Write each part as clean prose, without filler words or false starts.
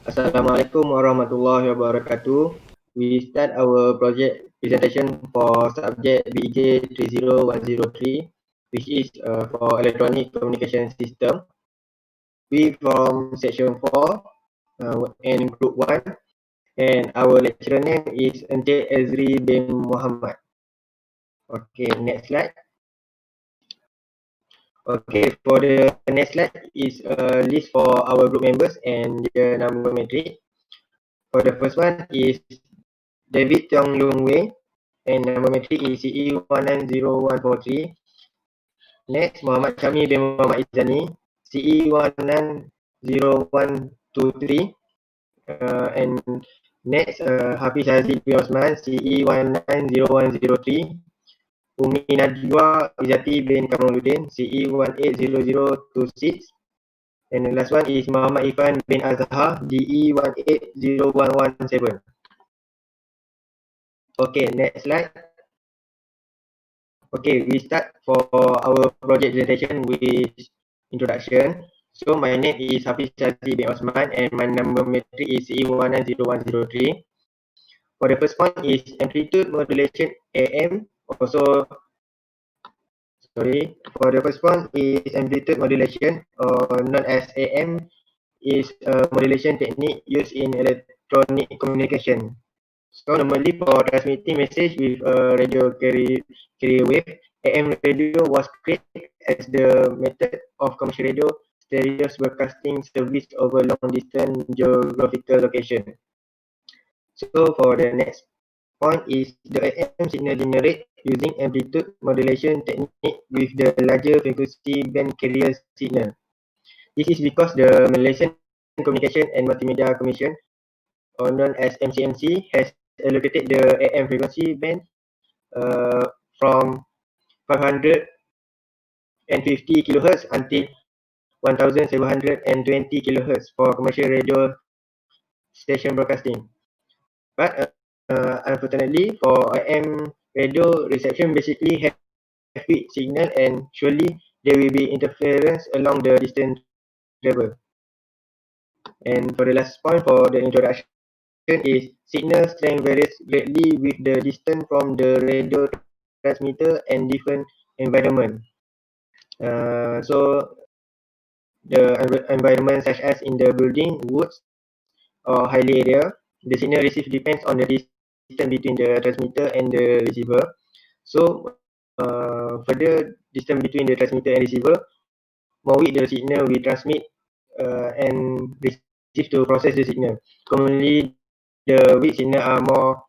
Assalamualaikum warahmatullahi wabarakatuh. We start our project presentation for subject BJ 30103, which is for electronic communication system. We from section 4 and group 1, and our lecturer name is Encik Ezri bin Muhammad. Okay, next slide. Okay, for the next slide is a list for our group members and their number matrix. For the first one is David Tiong Yung Wei, and number matric is CE190143. Next, Muhammad Syami bin Muhammad Izani, CE190123. And next, Hafiz Aziz bin Osman, CE190103. Umi Najwa Izzati bin Kamaluddin, CE180026. And the last one is Muhammad Ifan bin Azhar, DE180117. Okay, next slide. Okay, we start for our project presentation with introduction. So my name is Hafiz Aziz bin Osman and my number matric is CE190103. For the first one is amplitude modulation AM. Also, for the first one is amplitude modulation, or known as AM, is a modulation technique used in electronic communication. So normally for transmitting message with a carrier wave, AM radio was created as the method of commercial radio stereo broadcasting service over long distance geographical location. So for the next point is the AM signal generated using amplitude modulation technique with the larger frequency band carrier signal. This is because the Malaysian Communication and Multimedia Commission, or known as MCMC, has allocated the AM frequency band from 550 kHz until 1720 kHz for commercial radio station broadcasting. But unfortunately, for AM radio reception basically have weak signal, and surely there will be interference along the distance travel. And for the last point for the introduction is signal strength varies greatly with the distance from the radio transmitter and different environment. So the environment such as in the building, woods, or highly area, the signal received depends on the distance between the transmitter and the receiver. So further distance between the transmitter and receiver, more weak the signal we transmit and receive to process the signal. Commonly, the weak signal are more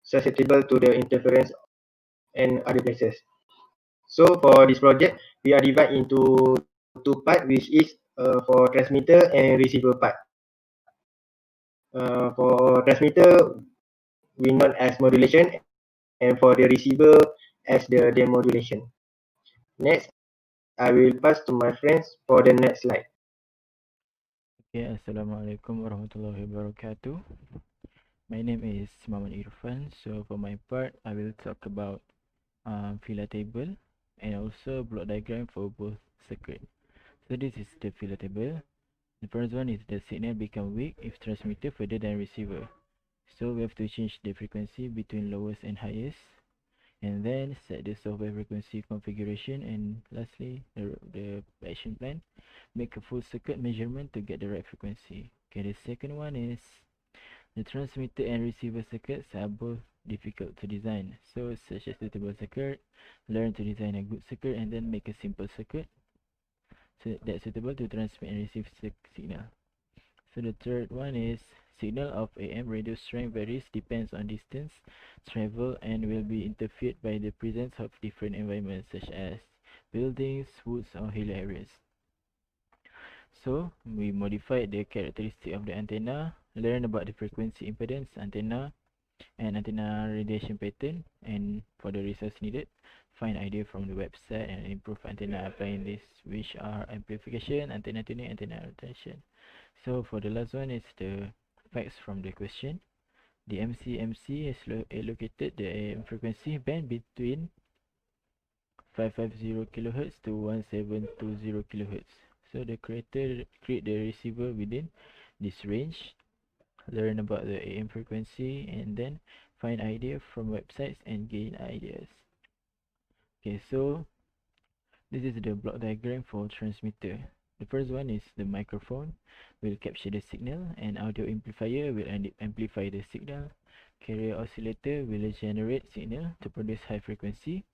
susceptible to the interference and other places. So for this project, we are divided into two parts, which is for transmitter and receiver part. For transmitter, we know as modulation, and for the receiver as the demodulation. Next, I will pass to my friends for the next slide. Okay, Assalamualaikum warahmatullahi wabarakatuh. My name is Muhammad Irfan. So for my part, I will talk about filler table and also block diagram for both circuit. So this is the filler table. The first one is the signal become weak if transmitted further than receiver. So we have to change the frequency between lowest and highest, and then set the software frequency configuration, and lastly the action plan. Make a full circuit measurement to get the right frequency. Okay, the second one is the transmitter and receiver circuits are both difficult to design. So search a suitable circuit, learn to design a good circuit, and then make a simple circuit so that's suitable to transmit and receive signal. So the third one is signal of AM radio strength varies depends on distance travel and will be interfered by the presence of different environments such as buildings, woods, or hilly areas. So we modified the characteristic of the antenna, learn about the frequency impedance antenna and antenna radiation pattern, and for the resource needed, find idea from the website and improve antenna applying this, which are amplification, antenna tuning, antenna rotation. So for the last one is the facts from the question. The MCMC has allocated the AM frequency band between 550 kHz to 1720 kHz. So the creator create the receiver within this range. learn about the AM frequency, and then find ideas from websites and gain ideas. Okay, so this is the block diagram for transmitter. The first one is the microphone will capture the signal, and audio amplifier will amplify the signal. Carrier oscillator will generate signal to produce high frequency.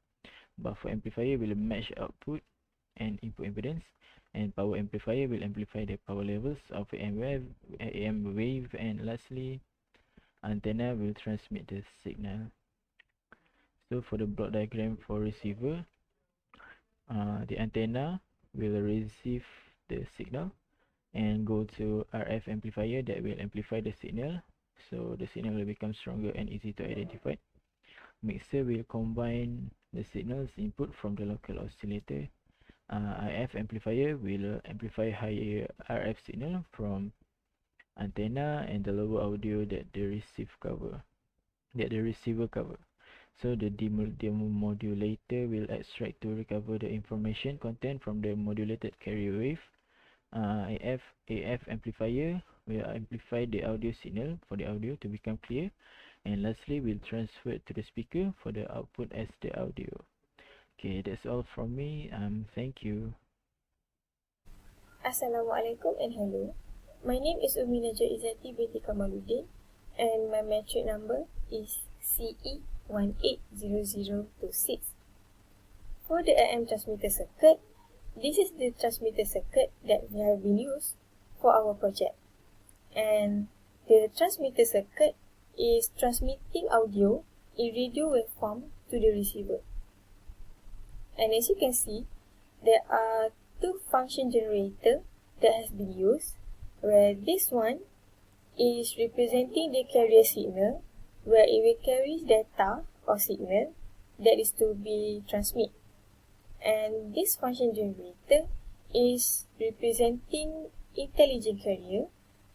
Buffer amplifier will match output and input impedance, and power amplifier will amplify the power levels of AM wave, and lastly, antenna will transmit the signal. So for the block diagram for receiver, the antenna will receive the signal and go to RF amplifier that will amplify the signal, so the signal will become stronger and easy to identify. Mixer will combine the signals input from the local oscillator. IF amplifier will amplify higher RF signal from antenna and the lower audio that the receiver cover. So the demodulator will extract to recover the information content from the modulated carrier wave. AF amplifier will amplify the audio signal for the audio to become clear, and lastly will transfer to the speaker for the output as the audio. Okay, that's all from me. Thank you. Assalamualaikum and hello. My name is Umi Najwa Izzati binti Kamaluddin, and my metric number is CE180026. For the AM transmitter circuit, this is the transmitter circuit that we have been used for our project. And the transmitter circuit is transmitting audio in radio waveform to the receiver. And as you can see, there are two function generator that has been used, where this one is representing the carrier signal, where it will carry data or signal that is to be transmitted. And this function generator is representing intelligent carrier,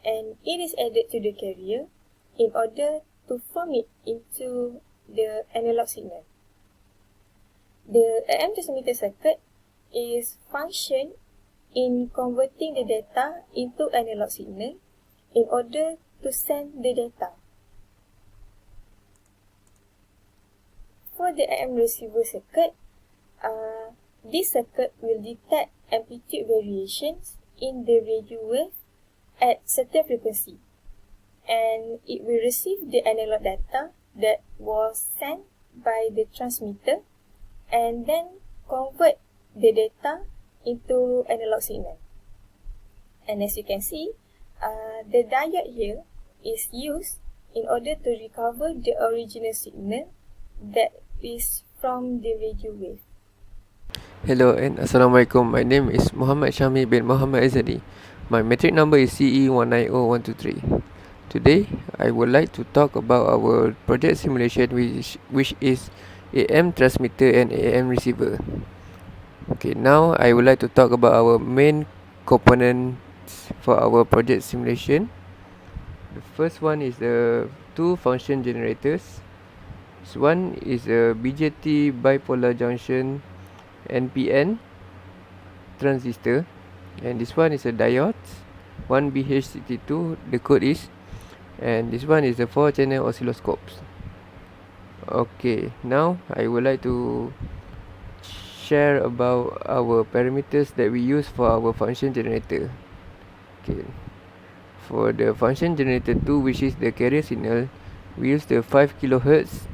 and it is added to the carrier in order to form it into the analog signal. The AM transmitter circuit is function in converting the data into analog signal in order to send the data. For the AM receiver circuit, this circuit will detect amplitude variations in the radio wave at certain frequency, and it will receive the analog data that was sent by the transmitter and then convert the data into analog signal. And as you can see, the diode here is used in order to recover the original signal that is from the radio wave. Hello and Assalamualaikum. My name is Muhammad Syami bin Muhammad Azadi. My metric number is CE190123. Today, I would like to talk about our project simulation which is AM transmitter and AM receiver. Okay, now I would like to talk about our main components for our project simulation. The first one is the two function generators. This one is a BJT bipolar junction NPN transistor, and this one is a diode 1BH62, the code is, and this one is the 4-channel oscilloscopes. Okay, now I would like to share about our parameters that we use for our function generator. Okay, for the function generator 2, which is the carrier signal, we use the 5 kHz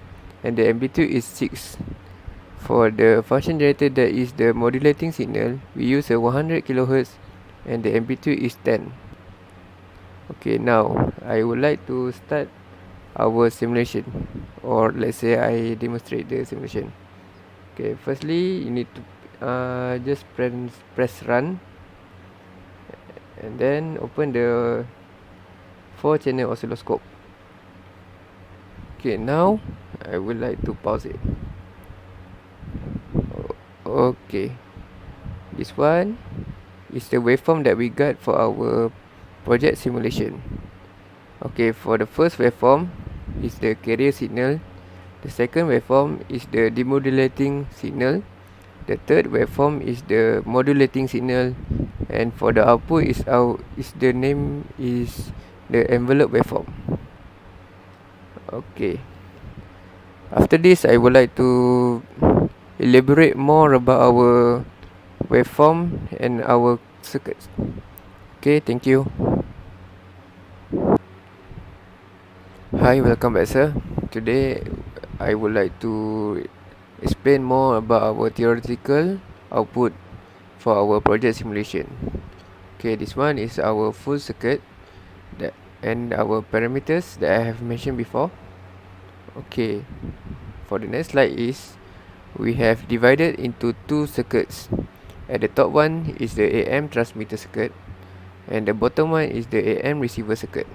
and the amplitude is 6. For the function generator that is the modulating signal, we use a 100 kHz and the amplitude is 10. Okay, now I would like to start our simulation, or let's say I demonstrate the simulation. Okay, firstly you need to just press run, and then open the 4-channel oscilloscope. Okay, now I would like to pause it. Okay, this one is the waveform that we got for our project simulation. Okay, for the first waveform is the carrier signal. The second waveform is the demodulating signal. The third waveform is the modulating signal, and for the output is the name is the envelope waveform. Okay. After this, I would like to elaborate more about our waveform and our circuits. Okay, thank you. Hi, welcome back, sir. Today, I would like to explain more about our theoretical output for our project simulation. Okay, this one is our full circuit and our parameters that I have mentioned before. Okay, for the next slide is we have divided into two circuits. At the top one is the AM transmitter circuit, and the bottom one is the AM receiver circuit.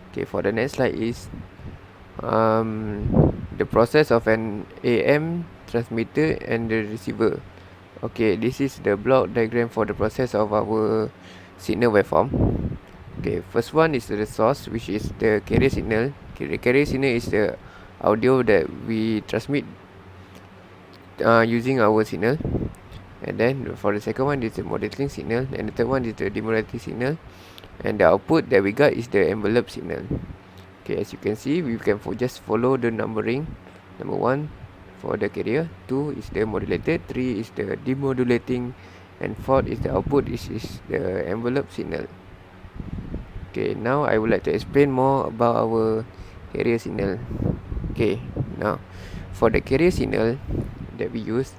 Okay, for the next slide is the process of an AM transmitter and the receiver. Okay, this is the block diagram for the process of our signal waveform. Okay, first one is the source, which is the carrier signal. Okay, the carrier signal is the audio that we transmit using our signal. And then for the second one is the modulating signal, and the third one is the demodulating signal, and the output that we got is the envelope signal. Okay, as you can see, we can just follow the numbering. Number 1 for the carrier, 2 is the modulated, 3 is the demodulating, and 4 is the output. This is the envelope signal. Okay, now I would like to explain more about our carrier signal. Okay, now for the carrier signal that we use,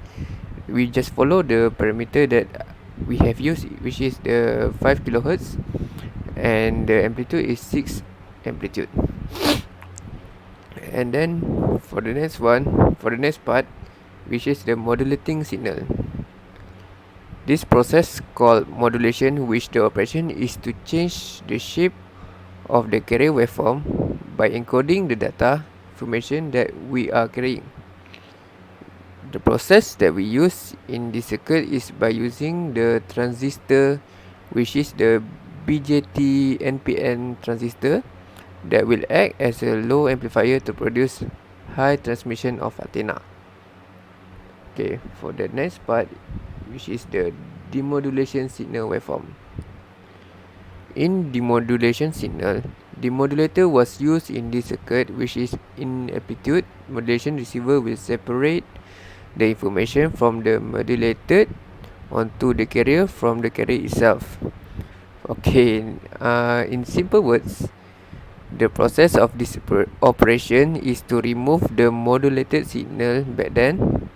we just follow the parameter that we have used, which is the 5 kilohertz, and the amplitude is 6 amplitude. And then for the next part, which is the modulating signal. This process called modulation, which the operation is to change the shape of the carrier waveform by encoding the data information that we are carrying. The process that we use in this circuit is by using the transistor, which is the BJT NPN transistor, that will act as a low amplifier to produce high transmission of antenna. Okay, for the next part, which is the demodulation signal waveform. In demodulation signal, demodulator was used in this circuit, which is in amplitude modulation receiver will separate the information from the modulated onto the carrier from the carrier itself. Okay, in simple words, the process of this operation is to remove the modulated signal back then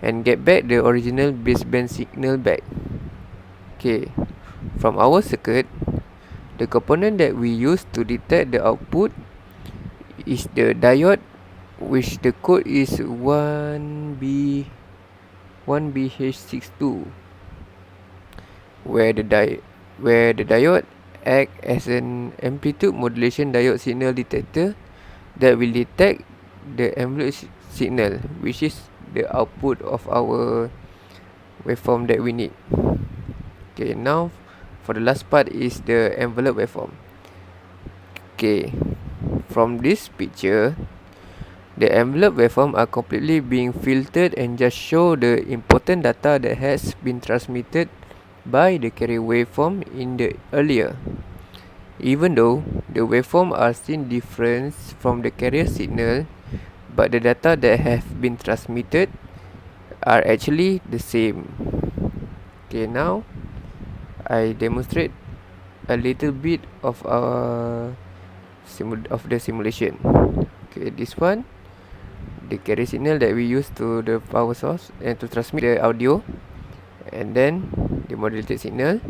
and get back the original baseband signal back. Okay, from our circuit, the component that we use to detect the output is the diode, which the code is 1BH62, where the diode act as an amplitude modulation diode signal detector that will detect the envelope signal, which is the output of our waveform that we need. Okay, now for the last part is the envelope waveform. Okay, from this picture, the envelope waveform are completely being filtered and just show the important data that has been transmitted by the carrier waveform in the earlier. Even though the waveform are seen different from the carrier signal, but the data that have been transmitted are actually the same. Okay, now I demonstrate a little bit of the simulation. Okay, this one, the carrier signal that we use to the power source and to transmit the audio, and then the modulated signal.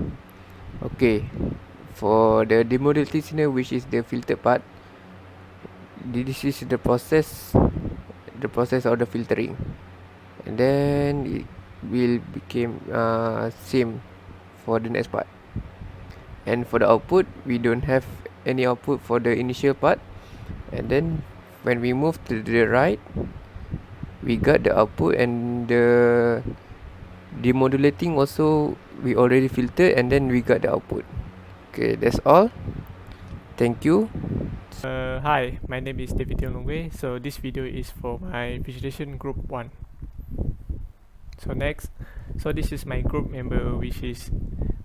Okay, for the demodulated signal, which is the filtered part, this is the process of the filtering, and then it will become same for the next part. And for the output, we don't have any output for the initial part, and then when we move to the right, we got the output, and the demodulating also we already filtered, and then we got the output. Okay, that's all. Thank you. Hi, my name is David Longwei. So this video is for my visualization group 1. So next, so this is my group member, which is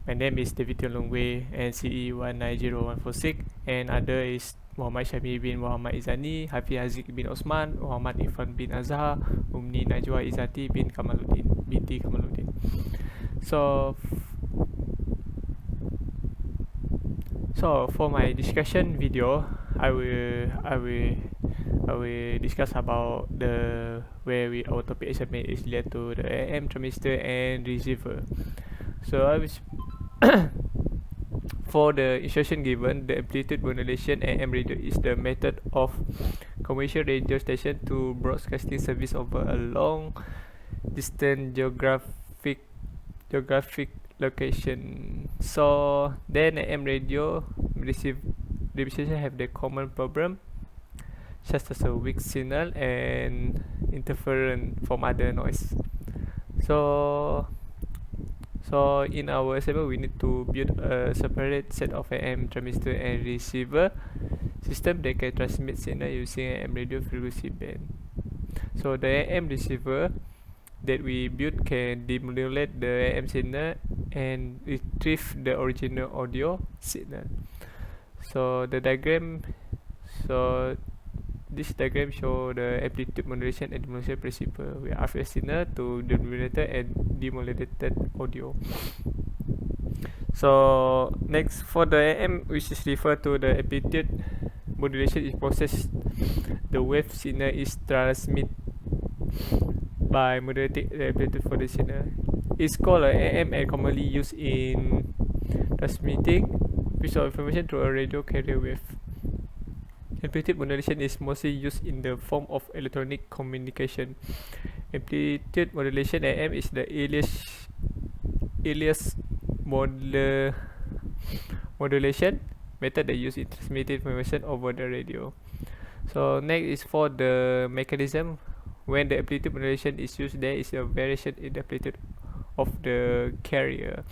my name is David Longwei and CE190146, and other is Muhammad Syami bin Muhammad Izani, Hafiz Aziz bin Osman, Muhammad Irfan bin Azhar, Umni Najwa Izati binti Kamaluddin. So for my discussion video, I will discuss about the our topic assignment is related to the AM transmitter and receiver. So I will for the instruction given, the amplitude modulation AM radio is the method of commercial radio station to broadcasting service over a long distance geographic location. So then AM radio reception have the common problem such as a weak signal and interference from other noise. So in our assignment, we need to build a separate set of AM transmitter and receiver system that can transmit signal using AM radio frequency band. So the AM receiver that we build can demodulate the AM signal and retrieve the original audio signal. So this diagram show the amplitude modulation and demodulation principle with RF signal to the modulated and demodulated audio. So next, for the AM, which is referred to the amplitude modulation, is processed. The wave signal is transmitted by modulating the amplitude for the signal. It's called AM and commonly used in transmitting piece of information through a radio carrier wave. Amplitude modulation is mostly used in the form of electronic communication. Amplitude modulation AM is the earliest modulation method that used in transmitting information over the radio. So next is for the mechanism. When the amplitude modulation is used, there is a variation in the amplitude of the carrier.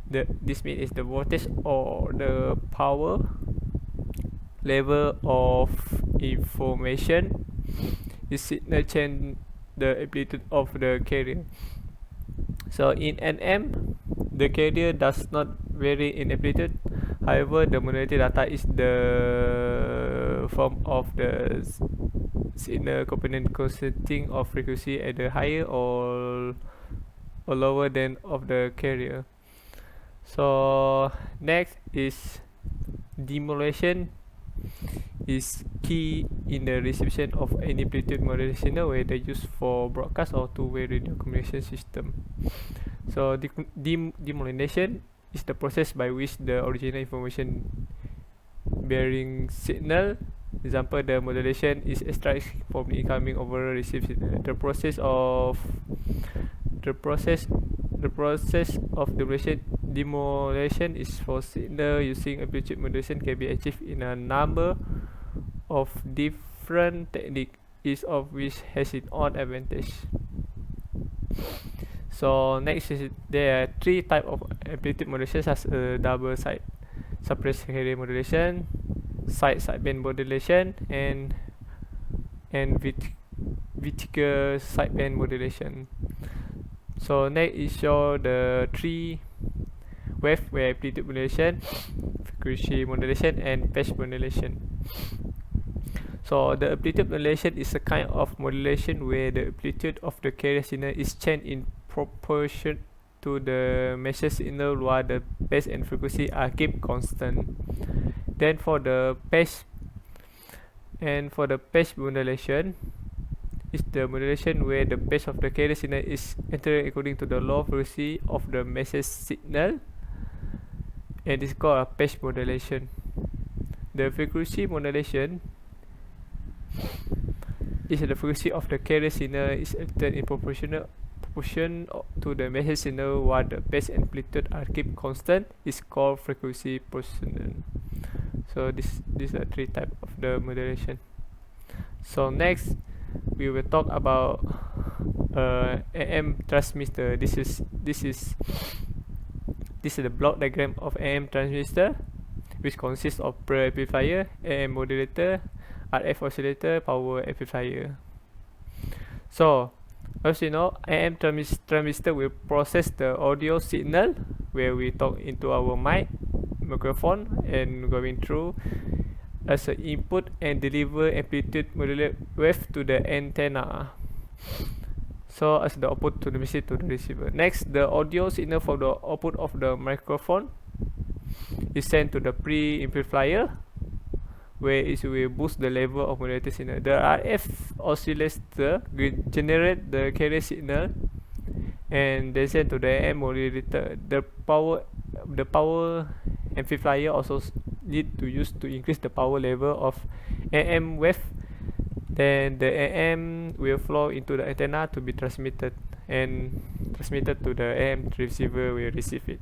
This means is the voltage or the power level of information is signal change the amplitude of the carrier. So in NM, the carrier does not vary in amplitude. However, the modulated data is the form of the signal component consisting of frequency at the higher or lower than of the carrier. So next is demodulation is key in the reception of any amplitude modulation whether used for broadcast or two-way radio communication system. So demodulation is the process by which the original information bearing signal, example the modulation, is extracted from the incoming over received signal. The process of demodulation is for signal using amplitude modulation can be achieved in a number of different techniques, each of which has its own advantage. So next is there are three types of amplitude modulation, such as double side suppressed carrier modulation, sideband modulation, and vertical sideband modulation. So next is show the three wave amplitude modulation, frequency modulation, and phase modulation. So the amplitude modulation is a kind of modulation where the amplitude of the carrier signal is changed in proportion to the measured signal while the phase and frequency are kept constant. Then for the phase modulation is the modulation where the phase of the carrier signal is entered according to the low frequency of the message signal, and is called a phase modulation. The frequency modulation is the frequency of the carrier signal is altered in proportion to the message signal while the phase amplitude are kept constant, is called frequency proportional. So these are three types of the modulation. So next we will talk about AM transmitter. This is the block diagram of AM transmitter, which consists of pre-amplifier, AM modulator, RF oscillator, power amplifier. So as you know, AM transmitter will process the audio signal where we talk into our microphone and going through as an input and deliver amplitude modulated wave to the antenna, so as the output to the message to the receiver. Next, the audio signal from the output of the microphone is sent to the pre-amplifier, where it will boost the level of modulated signal. The RF oscillator will generate the carrier signal and then send to the AM modulator. The power amplifier also need to use to increase the power level of AM wave. Then the AM will flow into the antenna to be transmitted to the AM receiver will receive it.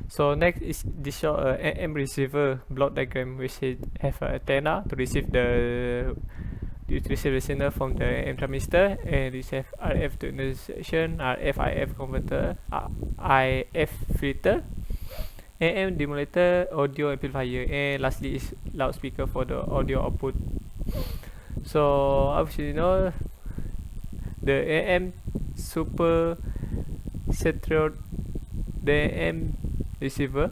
So next is this show AM receiver block diagram, which have an antenna to receive the signal from the AM transmitter, and this have RF to intersection, RF-IF converter, IF filter, AM demodulator, audio amplifier, and lastly is loudspeaker for the audio output. So obviously, the AM super saturated, the AM receiver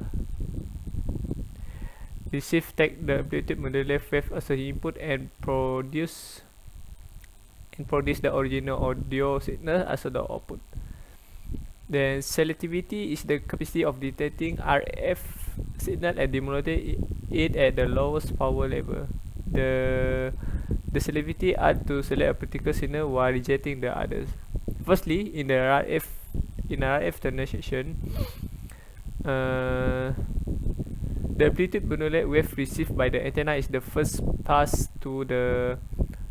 take the amplitude modulated wave as an input and produce the original audio signal as the output. Then selectivity is the capacity of detecting RF signal and demodulating it at the lowest power level. The selectivity adds to select a particular signal while rejecting the others. Firstly, in the RF transition, the amplitude modulated wave received by the antenna is the first pass to the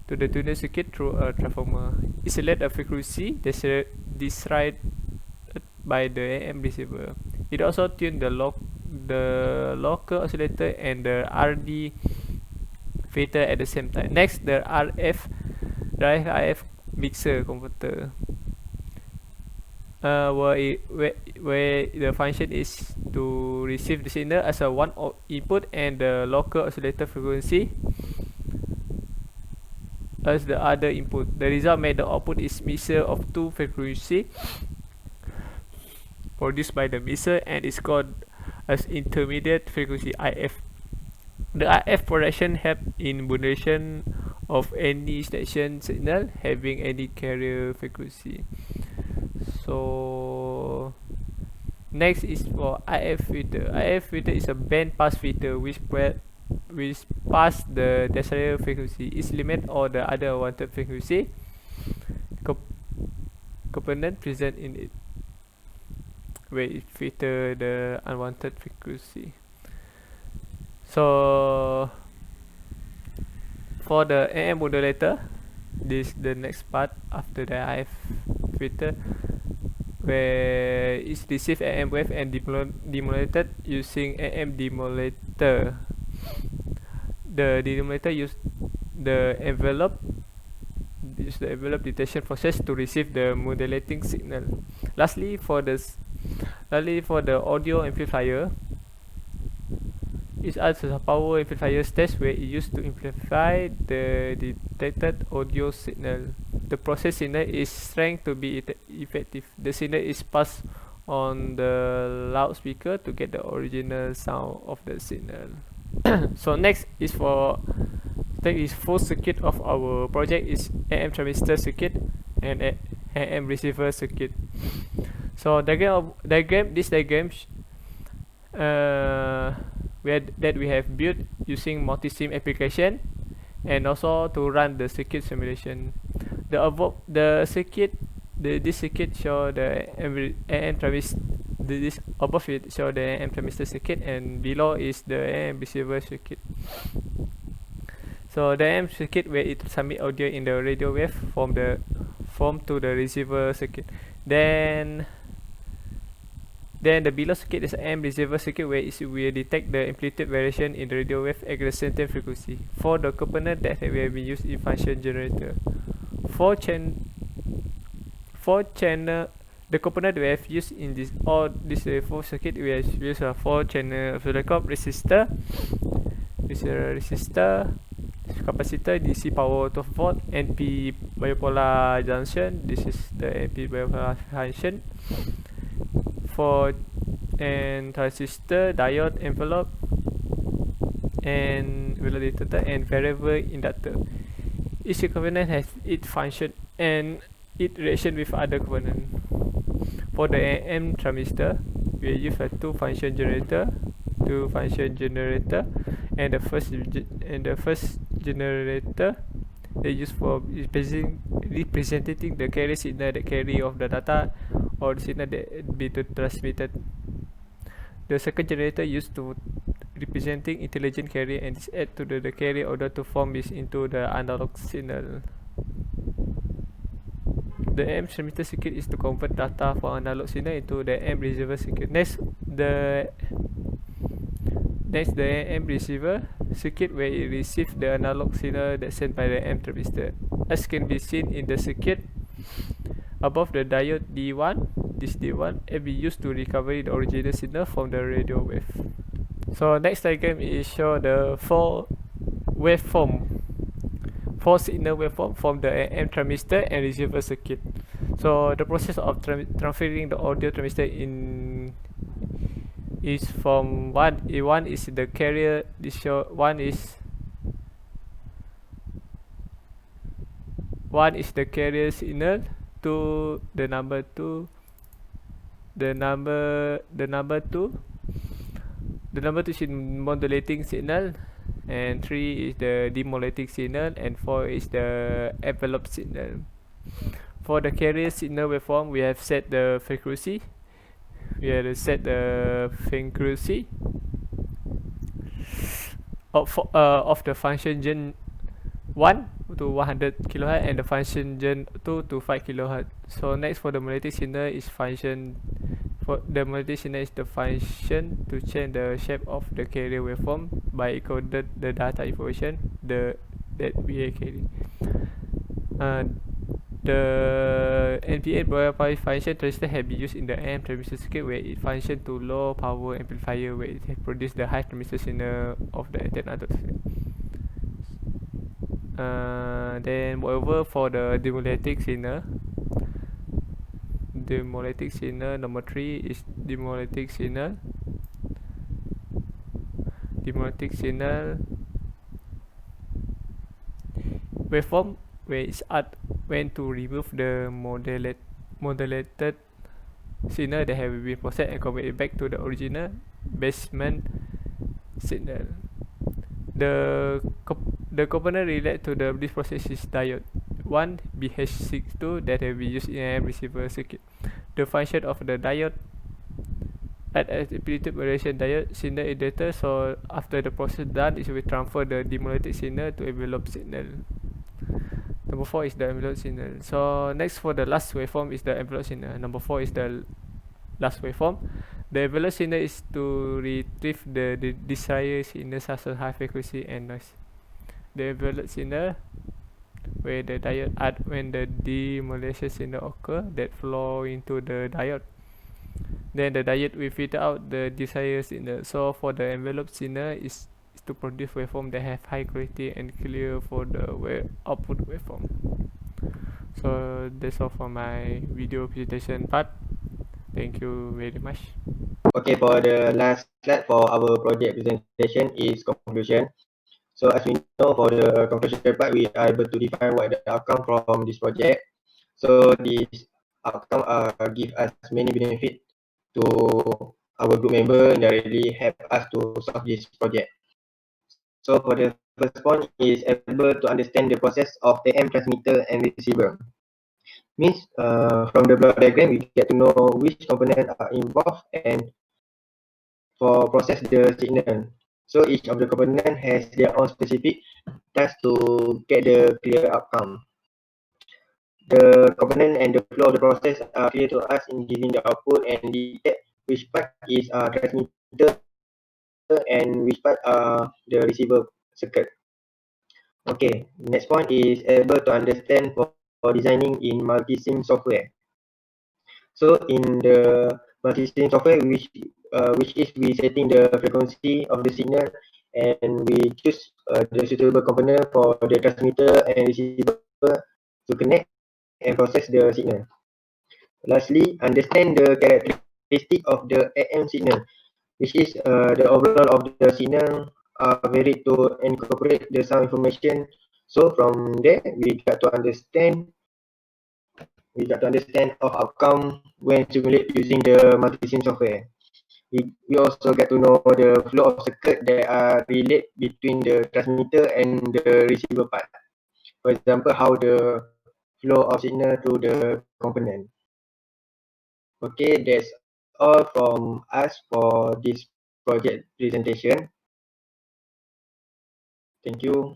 tuner circuit through a transformer. It selects a frequency decided by the AM receiver. It also tunes the local oscillator and the RD filter at the same time. Next, the RF mixer converter, where the function is to receive the signal as a one input and the local oscillator frequency as the other input. The result made the output is mixture of two frequencies produced by the mixer and is called as intermediate frequency IF. The IF production help in modulation of any station signal having any carrier frequency. So next is for IF filter. IF filter is a band pass filter which pass the desired frequency, is limit or the other unwanted frequency component present in it, where it filter the unwanted frequency. So for the AM modulator, this the next part after the IF filter, where it's receive AM wave and demodulated using AM demodulator. The demodulator use the envelope detection process to receive the modulating signal. Lastly, for the audio amplifier, it acts as a power amplifier stage where it used to amplify the detected audio signal. The process signal is strength to be effective. The signal is passed on the loudspeaker to get the original sound of the signal. So next is full circuit of our project is AM transistor circuit and AM receiver circuit. So this diagram we have built using multi-sim application and also to run the circuit simulation. This circuit show the AM transistor. This above it show the AM transistor circuit, and below is the AM receiver circuit. So the AM circuit where it submit audio in the radio wave from to the receiver circuit. Then the below circuit is AM receiver circuit where it will detect the amplitude variation in the radio wave at a certain frequency. For the component that will be used in function generator, the component we have used in this four circuit, we have used a 4-channel oscilloscope, resistor, capacitor, DC power 12 volt, NP bipolar junction. This is the NP bipolar junction. For and transistor, diode, envelope, and validator and variable inductor. Each component has its function and its relation with other component. For the AM transistor, we use a two function generator, and the first generator they use for representing the carry signal that carry of the data or the signal that be to transmitted. The second generator used to representing intelligent carrier and is add to the carrier order to form this into the analog signal. The AM transmitter circuit is to convert data from analog signal into the AM receiver circuit. Next, the AM receiver circuit where it receives the analog signal that's sent by the AM transistor. As can be seen in the circuit above, the diode D1, this D1, will be used to recover the original signal from the radio wave. So next diagram is show the four signal waveform from the AM transistor and receiver circuit. So the process of transferring the audio transistor is from one is the carrier. One is the carrier signal to the number two. The number two is modulating signal, and 3 is the demodulating signal, and 4 is the envelope signal. For the carrier signal waveform, we have set the frequency. Of the function gen 1 to 100 kHz and the function gen 2 to 5 kHz. So next, for the modulating signal is function. For the modulating signal is the function to change the shape of the carrier waveform by encoded the data information that we are carrying. The NPN broadband function transistor have been used in the AM transistor circuit where it function to low power amplifier where it produce the high transistor signal of the antenna. Then moreover, for the demodulating signal number 3 is demodulating signal waveform where it's at when to remove the modulated signal that have been processed and convert it back to the original baseband signal. The component related to this process is diode 1 BH62 that have been used in AM receiver circuit. The function of the diode at amplitude modulation diode signal indicator. So after the process done, it will transfer the demodulated signal to envelope signal. Number 4 is the envelope signal. So next, for the last waveform is the envelope signal. Number 4 is the last waveform. The envelope signal is to retrieve the desired signal such as high frequency and noise. The envelope signal where the diode add when the demodulation signal occur that flow into the diode. Then the diode will filter out the desired signal. So for the envelope signal is to produce waveform that have high quality and clear for the output waveform. So that's all for my video presentation part. Thank you very much. Okay, for the last slide for our project presentation is conclusion. So as we know, for the conclusion part, we are able to define what the outcome from this project. So this outcome give us many benefit to our group member and really help us to solve this project. So for the first point is able to understand the process of AM transmitter and receiver. Means from the block diagram we get to know which component are involved and for process the signal. So each of the component has their own specific task to get the clear outcome. The component and the flow of the process are clear to us in giving the output and detect which part is transmitter and which part are the receiver circuit. Okay, next point is able to understand for designing in multi-sim software. So in the multi-sim software, which is we setting the frequency of the signal and we choose the suitable component for the transmitter and receiver to connect and process the signal. Lastly, understand the characteristic characteristic of the AM signal, which is the overall of the signal varied to incorporate the sound information. So from there, we got to understand of outcome when simulate using the multi-sim software. We also get to know the flow of circuit that are relate between the transmitter and the receiver part. For example, how the flow of signal through the component. Okay, that's all from us for this project presentation. Thank you.